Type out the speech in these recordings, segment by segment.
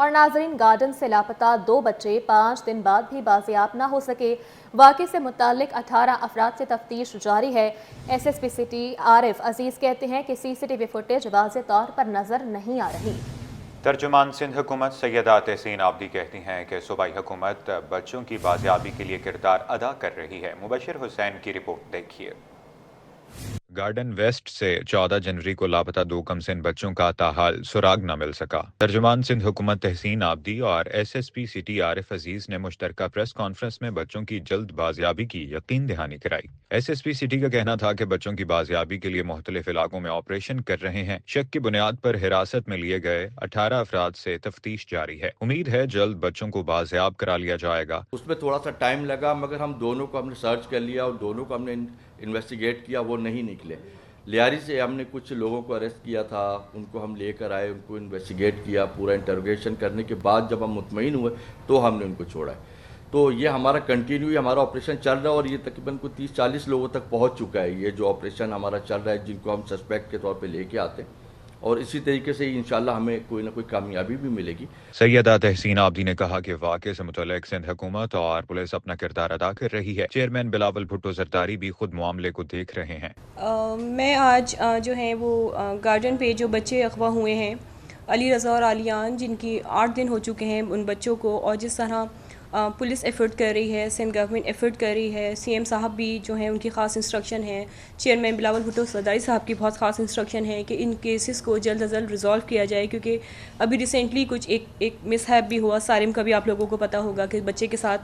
اور ناظرین، گارڈن سے لاپتہ 2 بچے 5 دن بعد بھی بازیاب نہ ہو سکے۔ واقعے سے متعلق 18 افراد سے تفتیش جاری ہے۔ ایس ایس پی سٹی عارف عزیز کہتے ہیں کہ سی سی ٹی وی فوٹیج واضح طور پر نظر نہیں آ رہی۔ ترجمان سندھ حکومت سیدہ تحسین عابدی کہتی ہیں کہ صوبائی حکومت بچوں کی بازیابی کے لیے کردار ادا کر رہی ہے۔ مبشر حسین کی رپورٹ دیکھیے۔ گارڈن ویسٹ سے 14 جنوری کو لاپتہ 2 کمسن بچوں کا تاحال سراغ نہ مل سکا۔ ترجمان سندھ حکومت تحسین عابدی اور ایس ایس پی سٹی عارف عزیز نے مشترکہ پریس کانفرنس میں بچوں کی جلد بازیابی کی یقین دہانی کرائی۔ ایس ایس پی سٹی کا کہنا تھا کہ بچوں کی بازیابی کے لیے مختلف علاقوں میں آپریشن کر رہے ہیں۔ شک کی بنیاد پر حراست میں لیے گئے 18 افراد سے تفتیش جاری ہے۔ امید ہے جلد بچوں کو بازیاب کرا لیا جائے گا۔ اس میں تھوڑا سا ٹائم لگا، مگر ہم دونوں کو ہم نے سرچ کر لیا اور دونوں کو ہم نے انویسٹیگیٹ کیا، وہ نہیں نکلے۔ لیاری سے ہم نے کچھ لوگوں کو اریسٹ کیا تھا، ان کو ہم لے کر آئے، ان کو انویسٹیگیٹ کیا، پورا انٹروگیشن کرنے کے بعد جب ہم مطمئن ہوئے تو ہم نے ان کو چھوڑا ہے۔ تو یہ ہمارا کنٹینیو ہمارا آپریشن چل رہا ہے اور یہ تقریباً کوئی 30-40 لوگوں تک پہنچ چکا ہے۔ یہ جو آپریشن ہمارا چل رہا ہے، جن کو ہم سسپیکٹ کے طور پہ لے کے آتے ہیں، اور اسی طریقے سے انشاءاللہ ہمیں کوئی نہ کوئی کامیابی بھی ملے گی۔ سیدہ تحسین عابدی نے کہا کہ واقعے سے متعلق سندھ حکومت اور پولیس اپنا کردار ادا کر رہی ہے۔ چیئرمین بلاول بھٹو زرداری بھی خود معاملے کو دیکھ رہے ہیں۔ میں آج جو ہے وہ گارڈن پہ جو بچے اغوا ہوئے ہیں، علی رضا اور علیان، جن کی 8 دن ہو چکے ہیں ان بچوں کو، اور جس طرح پولیس ایفرٹ کر رہی ہے، سندھ گورنمنٹ ایفرٹ کر رہی ہے، سی ایم صاحب بھی جو ہیں ان کی خاص انسٹرکشن ہے، چیئرمین بلاول بھٹو زرداری صاحب کی بہت خاص انسٹرکشن ہے کہ ان کیسز کو جلد از جلد ریزالو کیا جائے، کیونکہ ابھی ریسنٹلی کچھ ایک مس ہیپ بھی ہوا، سارم کا بھی آپ لوگوں کو پتہ ہوگا کہ بچے کے ساتھ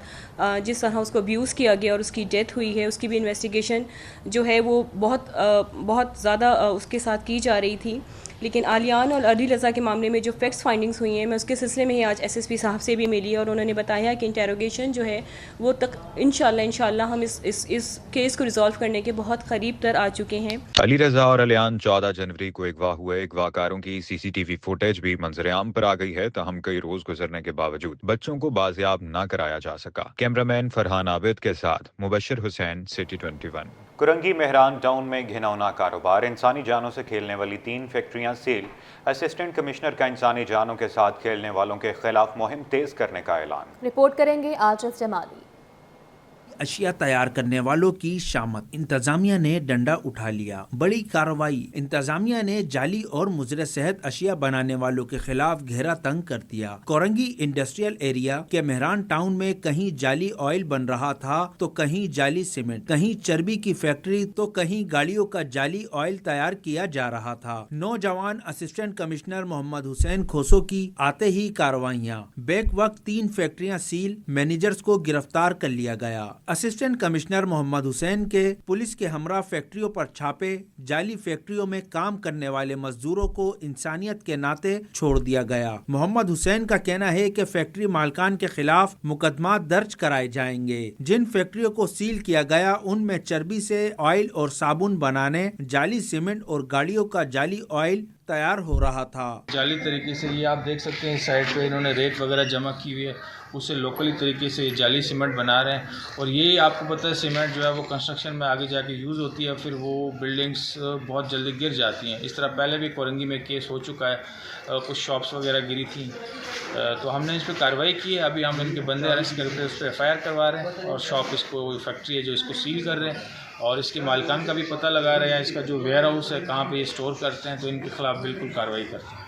جس طرح اس کو ابیوز کیا گیا اور اس کی ڈیتھ ہوئی ہے، اس کی بھی انویسٹیگیشن جو ہے وہ بہت زیادہ اس کے ساتھ کی جا رہی تھی۔ لیکن علیان اور علی رضا کے معاملے میں جو فیکٹس فائنڈنگز ہوئی ہیں، میں اس کے سلسلے میں ہی آج ایس ایس پی صاحب سے بھی ملی اور انہوں نے بتایا کہ انٹیروگیشن جو ہے وہ تک انشاءاللہ ہم اس کیس کو ریزالو کرنے کے بہت قریب تر آ چکے ہیں۔ علی رضا اور علیان 14 جنوری کو اغوا ہوئے۔ اغوا کاروں کی سی سی ٹی وی فوٹیج بھی منظر عام پر آ گئی ہے، تاہم کئی روز گزرنے کے باوجود بچوں کو بازیاب نہ کرایا جا سکا۔ کیمرامین فرحان عابد کے ساتھ مبشر حسین، سٹی 21۔ کرنگی مہران ٹاؤن میں گھناؤنا کاروبار، انسانی جانوں سے کھیلنے والی 3 فیکٹریاں سیل۔ اسسٹنٹ کمشنر کا انسانی جانوں کے ساتھ کھیلنے والوں کے خلاف مہم تیز کرنے کا اعلان۔ رپورٹ کریں گے عاجز جمالی۔ اشیاء تیار کرنے والوں کی شامت، انتظامیہ نے ڈنڈا اٹھا لیا، بڑی کارروائی۔ انتظامیہ نے جعلی اور مضر صحت اشیاء بنانے والوں کے خلاف گھیرا تنگ کر دیا۔ کورنگی انڈسٹریل ایریا کے مہران ٹاؤن میں کہیں جعلی آئل بن رہا تھا تو کہیں جعلی سیمنٹ، کہیں چربی کی فیکٹری تو کہیں گاڑیوں کا جعلی آئل تیار کیا جا رہا تھا۔ نوجوان اسسٹنٹ کمشنر محمد حسین کھوسو کی آتے ہی کارروائیاں، بیک وقت 3 فیکٹریاں سیل، مینیجرز کو گرفتار کر لیا گیا۔ اسسٹنٹ کمشنر محمد حسین کے پولیس کے ہمراہ فیکٹریوں پر چھاپے، جعلی فیکٹریوں میں کام کرنے والے مزدوروں کو انسانیت کے ناطے چھوڑ دیا گیا۔ محمد حسین کا کہنا ہے کہ فیکٹری مالکان کے خلاف مقدمات درج کرائے جائیں گے۔ جن فیکٹریوں کو سیل کیا گیا ان میں چربی سے آئل اور صابن بنانے، جعلی سیمنٹ اور گاڑیوں کا جعلی آئل تیار ہو رہا تھا۔ جعلی طریقے سے یہ آپ دیکھ سکتے ہیں، اس سائڈ پہ انہوں نے ریت وغیرہ جمع کی ہوئی ہے، اسے لوکلی طریقے سے جعلی سیمنٹ بنا رہے ہیں۔ اور یہ آپ کو پتہ ہے سیمنٹ جو ہے وہ کنسٹرکشن میں آگے جا کے یوز ہوتی ہے، پھر وہ بلڈنگس بہت جلدی گر جاتی ہیں۔ اس طرح پہلے بھی کورنگی میں کیس ہو چکا ہے، کچھ شاپس وغیرہ گری تھیں، تو ہم نے اس پہ کارروائی کی ہے۔ ابھی ہم ان کے بندے اریسٹ کر کے اس پہ ایف آئی آر کروا رہے ہیں، اور شاپ اس کو فیکٹری ہے جو اس کو سیل کر رہے ہیں، اور اس کے مالکان کا بھی پتہ لگا رہے ہیں، اس کا جو ویئر ہاؤس ہے کہاں پہ یہ اسٹور کرتے ہیں، تو ان کے خلاف بالکل کارروائی کرتے ہیں۔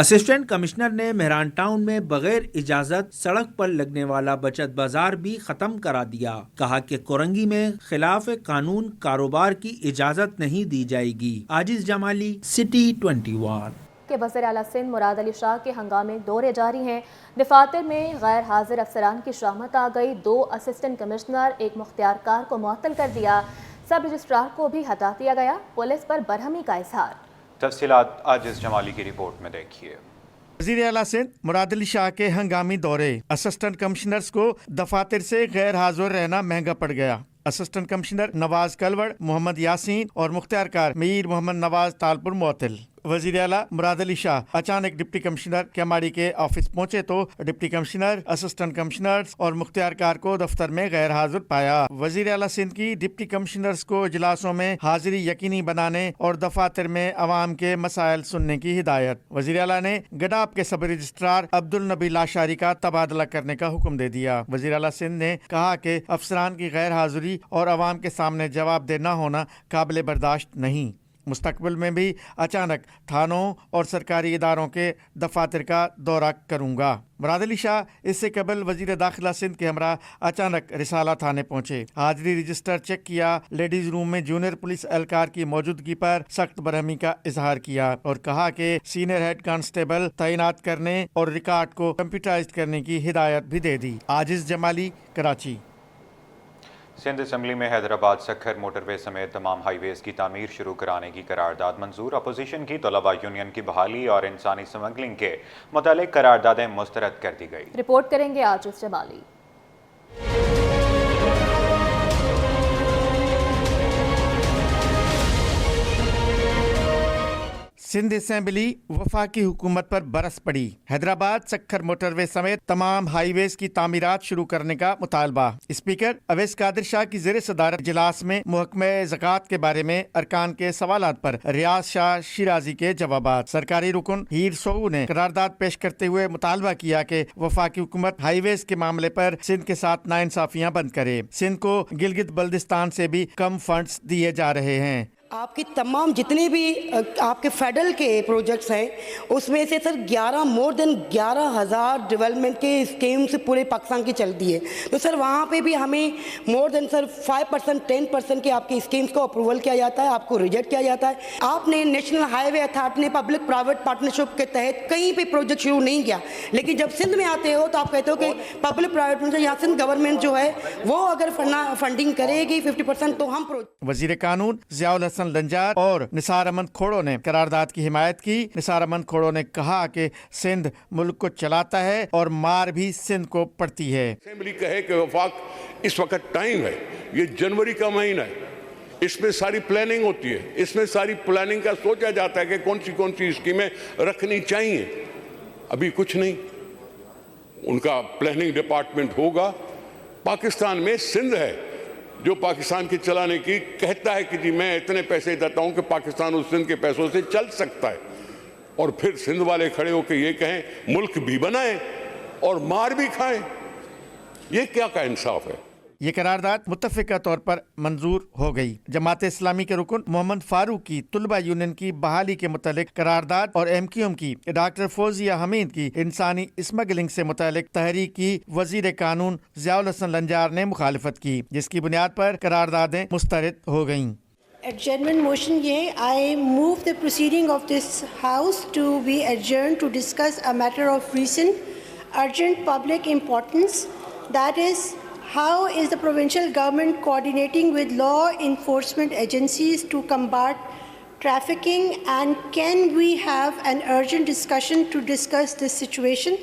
اسسٹنٹ کمشنر نے مہران ٹاؤن میں بغیر اجازت سڑک پر لگنے والا بچت بازار بھی ختم کرا دیا۔ کہا کہ کورنگی میں خلاف قانون کاروبار کی اجازت نہیں دی جائے گی۔ عاجز جمالی، سٹی 21۔ کہ وزیر اعلیٰ سندھ مراد علی شاہ کے ہنگامی دورے جاری ہیں۔ دفاتر میں غیر حاضر افسران کی شامت آ گئی۔ 2 اسسٹنٹ کمشنر، 1 مختار کار کو معطل کر دیا۔ سب رجسٹرار کو بھی ہٹا دیا گیا۔ پولیس پر برہمی کا اظہار۔ تفصیلات عاجز جمالی کی رپورٹ میں دیکھیے۔ وزیر اعلیٰ سندھ مراد علی شاہ کے ہنگامی دورے، اسسٹنٹ کمشنرز کو دفاتر سے غیر حاضر رہنا مہنگا پڑ گیا۔ اسسٹنٹ کمشنر نواز کلوڑ، محمد یاسین اور مختار کار میر محمد نواز تالپور معطل۔ वजीर आला मुराद अली शाह अचानक डिप्टी कमिश्नर केमाड़ी के ऑफिस पहुंचे तो डिप्टी कमिश्नर, असिस्टेंट कमिश्नर्स और मुख्तियारकार को दफ्तर में गैर हाजिर पाया। वजीर आला सिंध की डिप्टी कमिश्नर्स को इजलासों में हाजिरी यकीनी बनाने और दफातर में अवाम के मसाइल सुनने की हिदायत। वजीर आला ने गडाप के सब रजिस्ट्रार अब्दुल नबी लाशारी का तबादला करने का हुक्म दे दिया। वजीर आला सिंध ने कहा कि अफसरान की गैर हाजिरी और अवाम के सामने जवाबदेह न होना काबिल बर्दाश्त नहीं। मुस्तकबिल में भी अचानक थानों और सरकारी इदारों के दफातर का दौरा करूंगा। मुराद अली शाह इससे कबल वजीर दाखिला सिंध के हमरा अचानक रिसाला थाने पहुंचे, हाजिरी रजिस्टर चेक किया, लेडीज रूम में जूनियर पुलिस एहलकार की मौजूदगी पर सख्त बरहमी का इजहार किया और कहा कि सीनियर हेड कांस्टेबल तैनात करने और रिकॉर्ड को कंप्यूटराइज करने की हिदायत भी दे दी। आजिज जमाली, कराची। सिंध असम्बली में हैदराबाद सखर मोटरवे समेत तमाम हाईवेज की तामीर शुरू कराने की करारदाद मंजूर। अपोजिशन की तलबा यूनियन की बहाली और इंसानी स्मगलिंग के मुतालिक करारदादें मुस्तरद कर दी गई। रिपोर्ट करेंगे आजिज जमाली। सिंध असेंबली वफाकी हुकूमत पर बरस पड़ी। हैदराबाद सखर मोटरवे समेत तमाम हाईवेज की तामीरात शुरू करने का मुतालबा। स्पीकर अवैस कादिर शाह की ज़ेर सदारत इजलास में महकमे ज़कात के बारे में अरकान के सवालात पर रियाज शाह शिराजी के जवाबात। सरकारी रुकन हीर सोऊ ने करारदाद पेश करते हुए मुतालबा किया कि वफाकी हुकूमत हाईवेज के मामले पर सिंध के साथ नाइंसाफियां बंद करे। सिंध को गिलगित बल्दिस्तान से भी कम फंड्स दिए जा रहे हैं। आपकी तमाम जितने भी आपके फेडरल के प्रोजेक्ट्स हैं उसमें से सर मोर देन 11,000 डेवलपमेंट के स्कीम्स पूरे पाकिस्तान की चलती है। तो सर वहाँ पे भी हमें मोर देन सर 5% 10% के आपके स्कीम्स को अप्रूवल किया जाता है, आपको रिजेक्ट किया जाता है। आपने नेशनल हाईवे अथॉरिटी ने पब्लिक प्राइवेट पार्टनरशिप के तहत कहीं भी प्रोजेक्ट शुरू नहीं किया, लेकिन जब सिंध में आते हो तो आप कहते हो कि पब्लिक प्राइवेट यहाँ सिंध गवर्नमेंट जो है वो अगर फंडिंग करेगी 50% तो हम वजीर कानून ज़ियाउल हसन लंजार और निसार अहमद खोड़ो ने करारदाद की हिमायत की। निसार अहमद खोड़ो ने कहा कि सिंध मुल्क को चलाता है और मार भी सिंध को पड़ती है। असेंबली कहे कि वफाक इस वक्त टाइम है, ये जनवरी का महीना है, इसमें सारी प्लानिंग होती है, इसमें सारी प्लानिंग का सोचा जाता है कि कौन सी स्कीमें रखनी चाहिए। अभी कुछ नहीं, उनका प्लानिंग डिपार्टमेंट होगा। पाकिस्तान में सिंध है जो पाकिस्तान के चलाने की कहता है कि जी मैं इतने पैसे देता हूं कि पाकिस्तान उस सिंध के पैसों से चल सकता है, और फिर सिंध वाले खड़े होकर ये कहें मुल्क भी बनाएं और मार भी खाएं। ये क्या का इंसाफ है। ये करारदाद मुत्तफ़िका तौर पर मंजूर हो गई। जमात इस्लामी के रुकन मोहम्मद फारूक की तुलबा यूनियन की बहाली के मुतालिक करारदाद और MQM की डॉक्टर फौजिया हमीद की इंसानी स्मगलिंग से मुतालिक तहरीक की वजीर कानून ज़ियाउल हसन लंजार ने मुखालिफत की, जिसकी बुनियाद पर करारदादें मुस्तरद हो गईं। Adjournment motion ये I move the proceeding of this house to be adjourned to discuss a matter of recent urgent public importance, that is how is the provincial government coordinating with law enforcement agencies to combat trafficking, and can we have an urgent discussion to discuss this situation?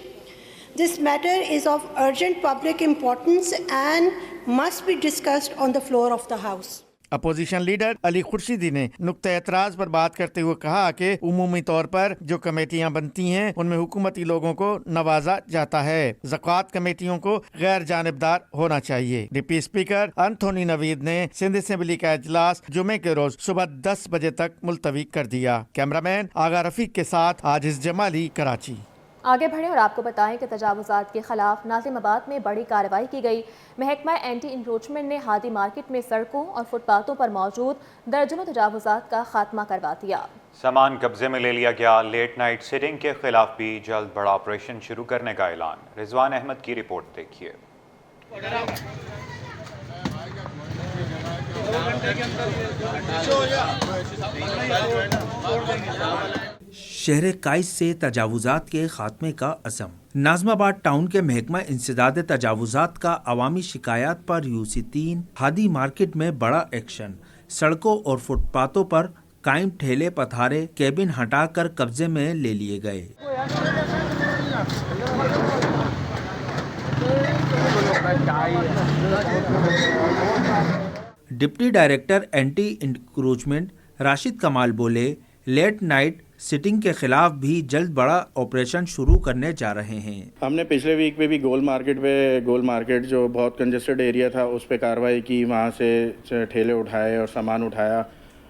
This matter is of urgent public importance and must be discussed on the floor of the house. Opposition leader Ali Khurshidi ने नुक्ता एतराज पर बात करते हुए कहा कि उमूमी तौर पर जो कमेटियां बनती हैं उनमें हुकूमती लोगों को नवाजा जाता है। ज़कात कमेटियों को गैर जानिबदार होना चाहिए। डिप्टी स्पीकर एंथोनी नवीद ने सिंध असेंबली का इजलास जुमे के रोज सुबह 10 बजे तक मुलतवी कर दिया। कैमरामैन आगा रफीक के साथ आजिज जमाली, कराची। आगे बढ़ें और आपको बताएं कि तजावुज़ात के खिलाफ नाज़िमाबाद में बड़ी कार्रवाई की गई। महकमा एंटी इंक्रोचमेंट ने हादी मार्केट में सड़कों और फुटपाथों पर मौजूद दर्जनों तजावुज़ात का खात्मा करवा दिया। सामान कब्जे में ले लिया गया। लेट नाइट सिटिंग के खिलाफ भी जल्द बड़ा ऑपरेशन शुरू करने का ऐलान। रिजवान अहमद की रिपोर्ट देखिए। शहर काइस से तजावुज़ात के खात्मे का अज़म। नाज़िमाबाद टाउन के महकमा इंसदाद तजावुज़ात का अवामी शिकायत पर UC3 हादी मार्केट में बड़ा एक्शन। सड़कों और फुटपाथों पर कायम ठेले पथारे केबिन हटाकर कब्जे में ले लिए गए। Deputy director anti encroachment Rashid कमाल बोले, लेट नाइट सिटिंग के खिलाफ भी जल्द बड़ा ऑपरेशन शुरू करने जा रहे हैं। हमने पिछले वीक पे भी गोल मार्केट जो बहुत कंजेस्टेड एरिया था उस पर कार्रवाई की, वहाँ से ठेले उठाए और सामान उठाया।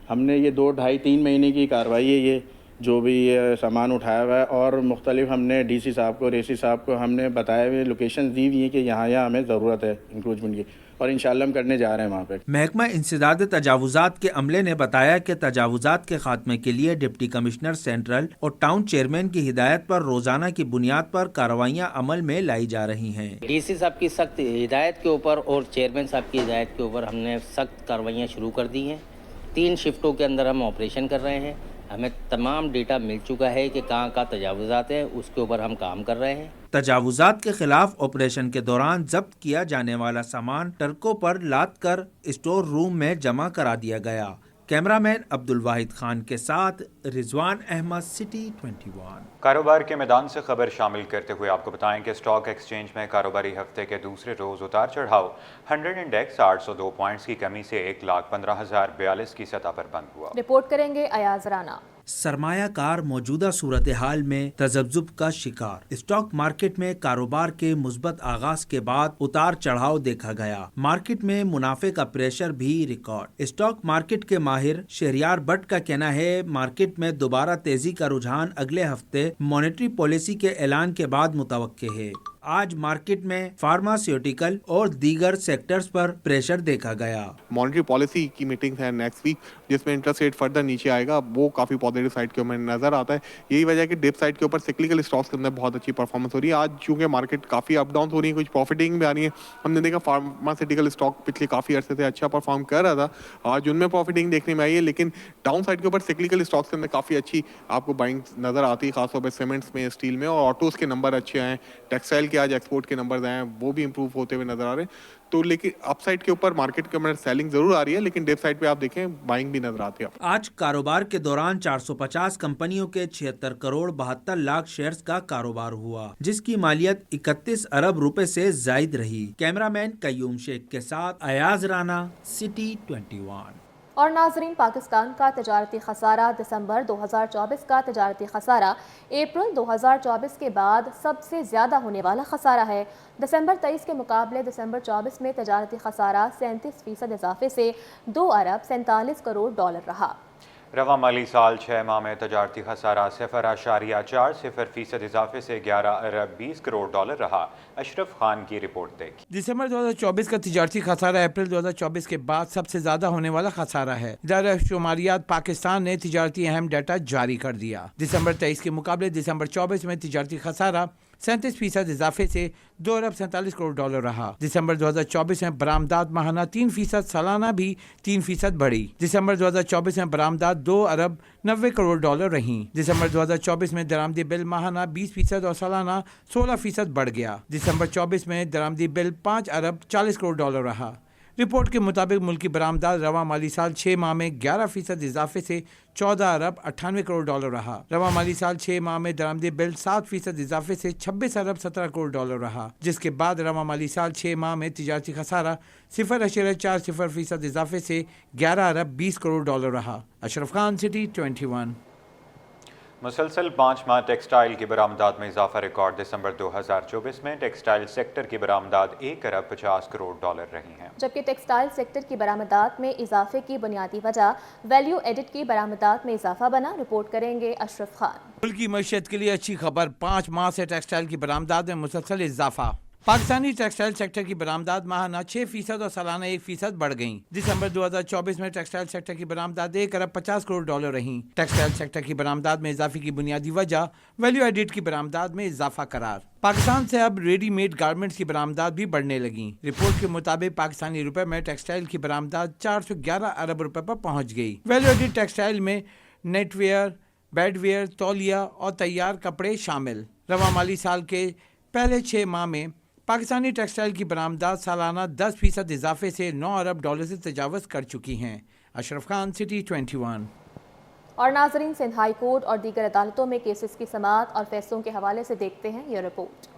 हमने ये 2-2.5-3 महीने की कार्रवाई है ये, जो भी सामान उठाया हुआ है, और मुख्तलिफ हमने डीसी साहब को, रेसी साहब को हमने बताए हुए लोकेशन दी हुई है कि यहाँ हमें ज़रूरत है इंक्रोचमेंट की, और इंशाल्लाह हम करने जा रहे हैं वहाँ पे। महकमा इंसदाद तजावुजात के अमले ने बताया कि तजावुजात के खात्मे के लिए डिप्टी कमिश्नर सेंट्रल और टाउन चेयरमैन की हिदायत पर रोजाना की बुनियाद पर कार्रवाइयाँ अमल में लाई जा रही हैं। डीसी साहब की सख्त हिदायत के ऊपर और चेयरमैन साहब की हिदायत के ऊपर हमने सख्त कार्रवाइयाँ शुरू कर दी हैं। 3 शिफ्टों के अंदर हम ऑपरेशन कर रहे हैं। हमें तमाम डेटा मिल चुका है कि कहाँ तजावुजात है, उसके ऊपर हम काम कर रहे हैं। तजावुजात के खिलाफ ऑपरेशन के दौरान जब्त किया जाने वाला सामान ट्रकों पर लाद कर स्टोर रूम में जमा करा दिया गया। कैमरामैन अब्दुल वाहिद खान के साथ रिजवान अहमद, सिटी 21। कारोबार के मैदान से खबर शामिल करते हुए आपको बताएं कि स्टॉक एक्सचेंज में कारोबारी हफ्ते के दूसरे रोज उतार चढ़ाव 100 इंडेक्स 802 पॉइंट्स की कमी से 1,15,042 की सतह पर बंद हुआ। रिपोर्ट करेंगे अयाज राना। सरमायाकार मौजूदा सूरत हाल में तजब्जुब का शिकार। स्टॉक मार्केट में कारोबार के मुस्बत आगाज के बाद उतार चढ़ाव देखा गया। मार्केट में मुनाफे का प्रेशर भी रिकॉर्ड। स्टॉक मार्केट के माहिर शहरियार भट्ट का कहना है मार्केट में दोबारा तेजी का रुझान अगले हफ्ते मॉनेटरी पॉलिसी के ऐलान के बाद मुतवक्के है। आज मार्केट में फार्मास्यूटिकल और दीगर सेक्टर्स पर प्रेशर देखा गया। मॉनेटरी पॉलिसी की मीटिंग है नेक्स्ट वीक, जिसमें इंटरेस्ट रेट फर्दर नीचे आएगा, वो काफी पॉजिटिव साइड के ऊपर नजर आता है। यही वजह है कि डिप साइड के ऊपर सिक्लिकल स्टॉक्स के अंदर बहुत अच्छी परफॉर्मेंस हो रही है। आज चूंकि मार्केट काफी अप डाउन हो रही है, कुछ प्रॉफिटिंग भी आ रही है। हमने देखा फार्मास्यूटिकल स्टॉक पिछले काफी अरसे से अच्छा परफॉर्म कर रहा था, आज उनमें प्रॉफिटिंग देखने में आई है। लेकिन डाउन साइड के ऊपर सिक्लिकल स्टॉक्स के अंदर काफी अच्छी आपको बाइंग नजर आती है, खासतौर पर सीमेंट्स में, स्टील में, और ऑटोज के नंबर अच्छे आए। टेक्सटाइल के आज एक्सपोर्ट के नंबर आए, वो भी इंप्रूव होते हुए नजर आ रहे हैं। तो लेकिन अप साइड के ऊपर मार्केट के अंदर सेलिंग जरूर आ रही है, लेकिन डिप साइड पे आप देखें बाइंग भी नजर आती है। आज कारोबार के दौरान 450 कंपनियों के 76 करोड़ 72 लाख शेयर्स का कारोबार हुआ, जिसकी मालियत 31 अरब रुपए से जायद रही। कैमरामैन कयूम शेख के साथ अयाज राना, सिटी 21। और नाजरीन, पाकिस्तान का तजारती खसारा दिसंबर 2024 का तजारती खसारा अप्रैल 2024 के बाद सबसे ज़्यादा होने वाला खसारा है। दिसंबर 23 के मुकाबले दिसंबर 24 में तजारती खसारा 37% इजाफे से 2 अरब 47 करोड़ डॉलर रहा। रवा माली साल 6 माह में तजारती खसारा 0.40% इजाफे से 11 अरब 20 करोड़ डॉलर रहा। अशरफ खान की रिपोर्ट देखिए। दिसंबर 2024 का तजारती खसारा अप्रैल 2024 के बाद सबसे ज्यादा होने वाला खसारा है। इदारा शुमारियात पाकिस्तान ने तजारती अहम डाटा जारी कर दिया। दिसंबर 23 के मुकाबले दिसंबर 24 में तजारती खसारा 37% इजाफे से 2 अरब 47 करोड़ डॉलर रहा। दिसंबर 2024 में बरामदात माहाना 3%, सालाना भी 3% बढ़ी। दिसंबर 2024 में बरामदात 2 अरब 90 करोड़ डॉलर रहीं। दिसंबर 2024 में दरामदी बिल माहाना 20% और सालाना 16% बढ़ गया। दिसंबर 24 में दरामदी बिल 5 अरब 40 करोड़ डॉलर रहा। रिपोर्ट के मुताबिक मुल्की बरामदात रवा माली साल 6 माह में 11% इजाफे से 14 अरब 98 करोड़ डॉलर रहा। रवा माली साल 6 माह में दरामदी बिल 7% इजाफे से 26 अरब 17 करोड़ डॉलर रहा, जिसके बाद रवा माली साल 6 माह में तिजारती खसारा 0.40% इजाफे से 11 अरब 20 करोड़ डॉलर रहा। अशरफ खान, सिटी 21। मुसलसल 5 माह टेक्सटाइल की बरामदात में इजाफा रिकॉर्ड। दिसंबर 2024 में टेक्सटाइल सेक्टर की बरामदात 1 अरब 50 करोड़ डॉलर रही हैं, जबकि टेक्सटाइल सेक्टर की बरामदात में इजाफे की बुनियादी वजह वैल्यू एडिट की बरामदात में इजाफा बना। रिपोर्ट करेंगे अशरफ खान। मुल्क की मईशत के लिए अच्छी खबर, 5 माह से टेक्सटाइल की बरामदात में मुसलसल इजाफा। पाकिस्तानी टेक्सटाइल सेक्टर की बरामदात माहाना 6% और सालाना 1% बढ़ गईं। दिसंबर 2024 में टेक्सटाइल सेक्टर की बरामदात 1 अरब 50 करोड़ डॉलर रहीं। टेक्सटाइल सेक्टर की बरामदात में इजाफे की बुनियादी वजह वैल्यू एडिट की बरामदात में इजाफा करार। पाकिस्तान से अब रेडीमेड गारमेंट्स की बरामदात भी बढ़ने लगी। रिपोर्ट के मुताबिक पाकिस्तानी रुपए में टेक्सटाइल की बरामदात 411 अरब रुपए पर पहुंच गई। वैल्यू एडिट टेक्सटाइल में नेटवेयर, बेडवेयर, तौलिया और तैयार कपड़े शामिल। रवा माली साल के पहले 6 माह में पाकिस्तानी टेक्सटाइल की बरामदात सालाना 10% इजाफे से 9 अरब डॉलर से तजावज़ कर चुकी हैं। अशरफ खान, सिटी 21। और नाजरीन, सिंध हाई कोर्ट और दीगर अदालतों में केसेस की समाअत और फैसलों के हवाले से देखते हैं ये रिपोर्ट।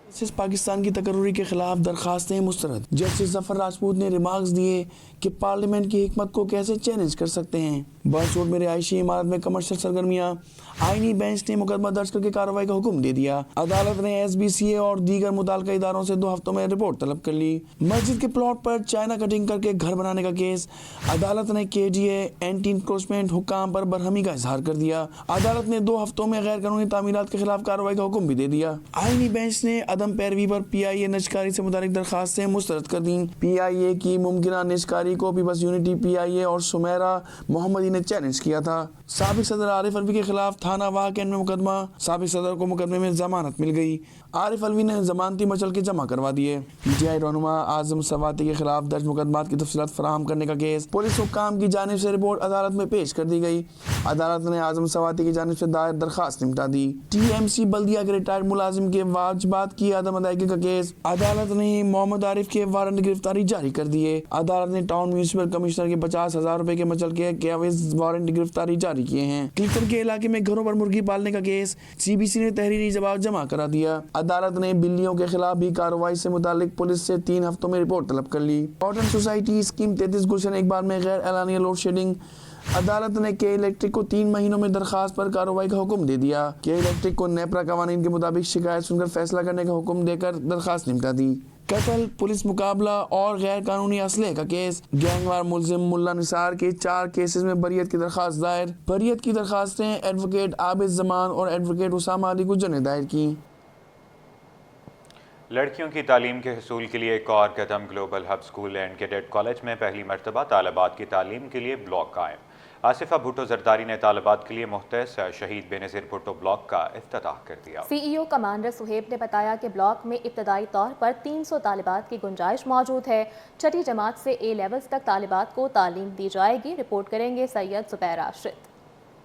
जस्टिस पाकिस्तान की तकर्रुरी के खिलाफ दरखास्तें मुस्तरद। जस्टिस जफर राजपूत ने रिमार्क्स दिए कि पार्लियामेंट की हिकमत को कैसे चैलेंज कर सकते हैं। बरसोट में रिहायशी इमारत में कमर्शियल सरगर्मियां, आईनी बेंच ने मुकदमा दर्ज करके कार्रवाई का हुक्म दे दिया। अदालत ने SBCA और दीगर मुताल्लिका इदारों से 2 हफ्तों में रिपोर्ट तलब कर ली। मस्जिद के प्लॉट पर चाइना कटिंग करके घर बनाने का केस, अदालत ने KDA एंटी इंक्रोचमेंट हुक्काम पर बरहमी का इजहार कर दिया। अदालत ने 2 हफ्तों में गैर कानूनी तामीरात के खिलाफ कार्रवाई का हुक्म भी दे दिया। आईनी बेंच ने अदम पैरवी पर PIA निजकारी से मुतालिक दरखास्तें मुस्तरद कर दी। PIA की मुमकिना निजकारी को पीपल्स यूनिटी PIA और सुमेरा मोहम्मदी ने चैलेंज किया था। साबिक सदर आरिफ अलवी के खिलाफ थाना वाह कैंट में मुकदमा, साबिक सदर को मुकदमे में जमानत मिल गई। आरिफ अलवी ने जमानती मचल के जमा करवा दिए। PTI रहनुमा आजम सवाती के खिलाफ दर्ज मुकदमात की तफसीलात फराहम करने का केस पुलिस हुक्काम की जानिब से रिपोर्ट अदालत में पेश कर दी गई। अदालत ने आजम सवाती की जानिब से दायर दरखास्त निपटा दी। TMC बल्दिया के रिटायर्ड मुलाजिम के वाजिबात की अदम अदायगी का केस, अदालत ने मोहम्मद आरिफ के वारंट गिरफ्तारी जारी कर दिए। अदालत ने टाउन म्यूनिसिपल कमिश्नर के 50,000 रुपए के मचल के एवज वारंट गिरफ्तारी जारी किए हैं। क्लिकन के इलाके में घरों पर मुर्गी पालने का केस, CBC ने तहरीरी जवाब जमा करा दिया। अदालत ने बिल्लियों के खिलाफ भी कार्रवाई से मुतालिक पुलिस से 3 हफ्तों में रिपोर्ट तलब कर ली। कॉटन सोसाइटी स्कीम 33 गुलशन इकबाल में गैर एलानिया लोड शेडिंग, अदालत ने के इलेक्ट्रिक को 3 महीनों में दरखास्त पर कार्रवाई का हुक्म दे दिया। के इलेक्ट्रिक को नेपरा कवानीन के मुताबिक शिकायत सुनकर फैसला करने का हुक्म देकर दरखास्त निपटा दी। कत्ल, पुलिस मुकाबला और गैर कानूनी असले का केस, गैंगवार मुलजिम मुल्ला निसार के 4 केसेस में बरियत की दरखास्त दायर। बरियत की दरखास्तें एडवोकेट आबिद जमान और एडवोकेट उसामा अली गुज्जर ने दायर की। लड़कियों की तालीम के हसूल के लिए एक और कदम, global hub school and cadet college में पहली मरतबा तालिबात की तालीम के लिए ब्लॉक कायम। आसिफा भुट्टो जरदारी ने तालिबात के लिए मुख्तस शहीद बेनज़ीर भुट्टो ब्लॉक का इफ्तिताह कर दिया। CEO कमांडर सुहेब ने बताया कि ब्लॉक में इब्तदाई तौर पर 300 तालिबात की गुंजाइश मौजूद है। 6ठी जमात से A लेवल्स तक तालिबात को तालीम दी जाएगी। रिपोर्ट करेंगे Syed Zubair Rashid.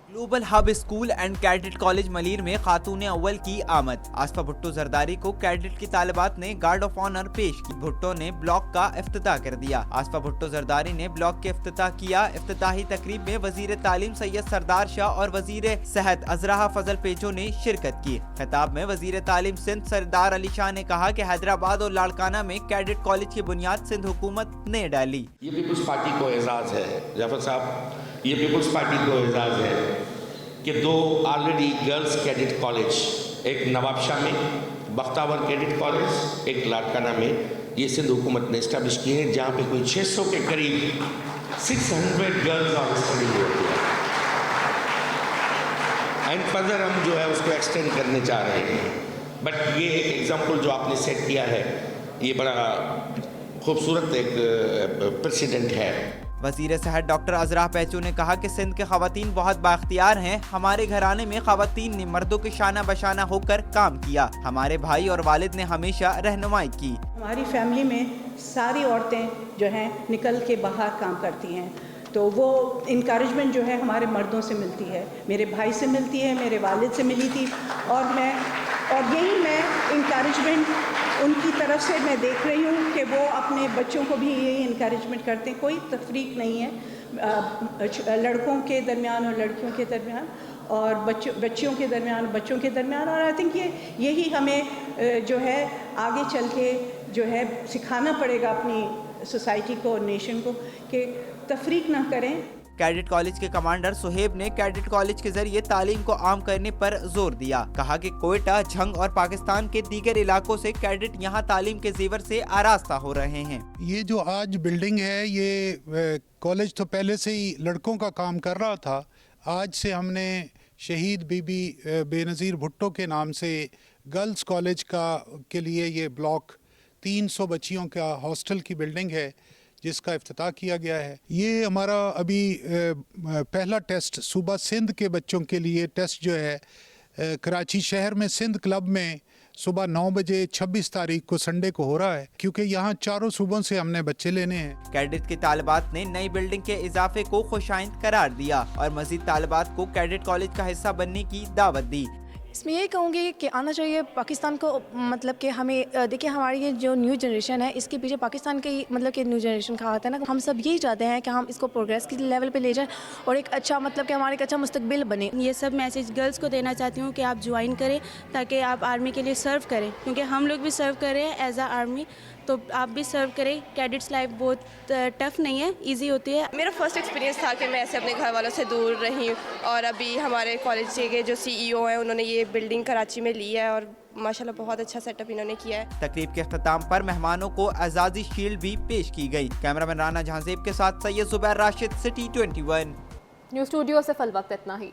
Global hub school and cadet college Malir में खातून अव्वल की आमद। आसिफा भुट्टो जरदारी को कैडेट की तालिबात ने गार्ड ऑफ ऑनर पेश की। भुट्टो ने ब्लॉक का इफ्तिताह कर दिया। आसिफा भुट्टो जरदारी ने ब्लॉक के इफ्तिताह किया। इफ्तिताही तकरीब में वजीर तालीम सैयद सरदार शाह और वजीर सेहत अजरा फजल पेचो ने शिरकत की। खिताब में वजीर तालीम सिंध सरदार अली शाह ने कहा कि हैदराबाद और लाड़काना में कैडेट कॉलेज की बुनियाद सिंध हुकूमत ने डाली। ये पीपल्स पार्टी को एजाज़ है जाफर साहब, ये पीपल्स पार्टी को एजाज़ है कि 2 ऑलरेडी गर्ल्स कैडेट कॉलेज, एक नवाबशाह में बख्तावर कैडेट कॉलेज, एक लाड़काना में, ये सिंध हुकूमत ने इस्टेब्लिश किए हैं, जहाँ पे कोई 600 के करीब 600 गर्ल्स ऑफ स्टडी होती है। एंड फर्दर हम जो है उसको एक्सटेंड करने जा रहे हैं। बट ये एक एग्जाम्पल जो आपने सेट किया है, ये बड़ा खूबसूरत एक प्रेसिडेंट है। वजीर सेहत डॉक्टर अजरा पेचो ने कहा कि सिंध के खवातीन बहुत बाख्तियार हैं। हमारे घराने में खवातीन ने मर्दों के शाना बशाना होकर काम किया। हमारे भाई और वालिद ने हमेशा रहनुमाई की। हमारी फैमिली में सारी औरतें जो हैं निकल के बाहर काम करती हैं, तो वो इनकरेजमेंट जो है हमारे मर्दों से मिलती है, मेरे भाई से मिलती है, मेरे वालिद से मिली थी, और यही मैं इनकरेजमेंट उनकी तरफ से मैं देख रही हूँ कि वो अपने बच्चों को भी यही इनकरेजमेंट करते हैं। कोई तफरीक नहीं है लड़कों के दरमियान और लड़कियों के दरमियान, और बच्चियों के दरमियान बच्चों के दरमियान। और आई थिंक यही हमें जो है आगे चल के जो है सिखाना पड़ेगा अपनी सोसाइटी को और नेशन को कि तफरीक ना करें। कैडेट कॉलेज के कमांडर सुहेब ने कैडेट कॉलेज के जरिए तालीम को आम करने पर जोर दिया। कहा कि कोयटा, झंग और पाकिस्तान के दीगर इलाकों से कैडेट यहां तालीम के जेवर से आरास्ता हो रहे हैं। ये जो आज बिल्डिंग है, ये कॉलेज तो पहले से ही लड़कों का काम कर रहा था। आज से हमने शहीद बीबी बेनज़ीर भुट्टो के नाम से गर्ल्स कॉलेज के लिए ये ब्लॉक 300 बच्चियों का हॉस्टल की बिल्डिंग है, जिसका इफ्तिताह किया गया है। ये हमारा अभी पहला टेस्ट सूबा सिंध के बच्चों के लिए टेस्ट जो है कराची शहर में सिंध क्लब में सुबह 9 बजे 26 तारीख को संडे को हो रहा है, क्योंकि यहाँ चारों सूबों से हमने बच्चे लेने हैं। कैडेट की तालिबात ने नई बिल्डिंग के इजाफे को खुशाइंद करार दिया और मजीद तालिबात को कैडेट कॉलेज का हिस्सा बनने की दावत दी। اس میں یہی کہوں گی کہ آنا چاہیے پاکستان کو، مطلب کہ ہمیں دیکھیے ہماری یہ جو نیو جنریشن ہے اس کے پیچھے پاکستان کی مطلب کہ نیو جنریشن کہا جاتا ہے نا، ہم سب یہی چاہتے ہیں کہ ہم اس کو پروگریس کی لیول پہ لے جائیں اور ایک اچھا مطلب کہ ہمارا ایک اچھا مستقبل بنے۔ یہ سب میسیج گرلز کو دینا چاہتی ہوں کہ آپ جوائن کریں تاکہ آپ آرمی کے لیے سرو کریں، کیونکہ ہم لوگ بھی سرو کر رہے ہیں ایز اے آرمی، تو آپ بھی سرو کریں۔ کیڈٹس لائف بہت ٹف نہیں ہے، ایزی ہوتی ہے۔ میرا فرسٹ ایکسپیرینس تھا کہ میں ایسے اپنے گھر والوں سے دور رہی، اور ابھی ہمارے کالج کے جو CEO ہیں انہوں نے یہ بلڈنگ کراچی میں لی ہے اور ماشاءاللہ بہت اچھا سیٹ اپ انہوں نے کیا ہے۔ تقریب کے اختتام پر مہمانوں کو اعزازی شیلڈ بھی پیش کی گئی۔ کیمرہ مین رانا جہاں زیب کے ساتھ سید زبیر راشد، سٹی 21۔ نیوز اسٹوڈیو سے فی الوقت اتنا ہی۔